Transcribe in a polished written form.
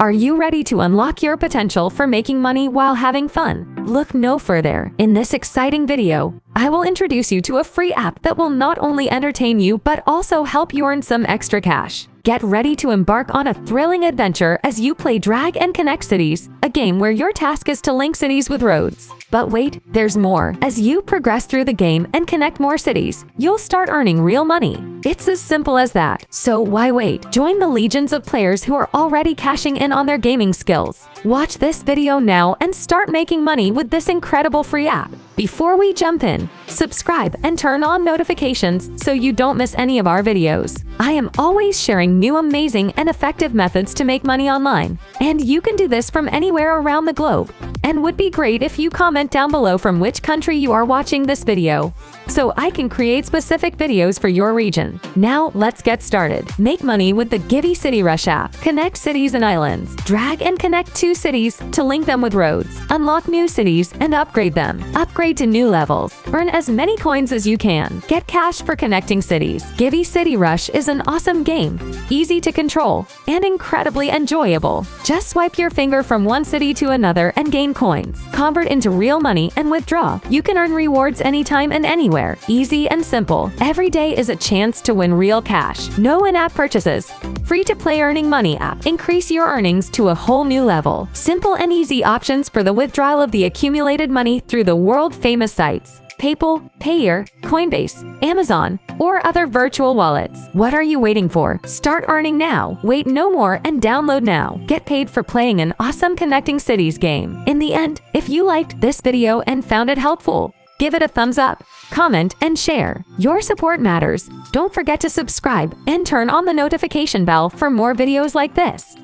Are you ready to unlock your potential for making money while having fun? Look no further. In this exciting video, I will introduce you to a free app that will not only entertain you but also help you earn some extra cash. Get ready to embark on a thrilling adventure as you play Drag and Connect Cities, a game where your task is to link cities with roads. But wait, there's more. As you progress through the game and connect more cities, you'll start earning real money. It's as simple as that. So why wait? Join the legions of players who are already cashing in on their gaming skills. Watch this video now and start making money with this incredible free app. Before we jump in, subscribe and turn on notifications so you don't miss any of our videos. I am always sharing new amazing and effective methods to make money online, and you can do this from anywhere around the globe. And would be great if you comment down below from which country you are watching this video, so I can create specific videos for your region. Now let's get started. Make money with the Givi City Rush app. Connect cities and islands. Drag and connect two cities to link them with roads. Unlock new cities and upgrade them. Upgrade to new levels. Earn as many coins as you can. Get cash for connecting cities. Givi City Rush is an awesome game, easy to control, and incredibly enjoyable. Just swipe your finger from one city to another and gain coins. Convert into real money and withdraw. You can earn rewards anytime and anywhere. Easy and simple. Every day is a chance to win real cash. No in-app purchases. Free-to-play earning money app. Increase your earnings to a whole new level. Simple and easy options for the withdrawal of the accumulated money through the world-famous sites: PayPal, Payeer, Coinbase, Amazon, or other virtual wallets. What are you waiting for? Start earning now. Wait no more and download now. Get paid for playing an awesome Connecting Cities game. In the end, if you liked this video and found it helpful, give it a thumbs up, comment, and share. Your support matters. Don't forget to subscribe and turn on the notification bell for more videos like this.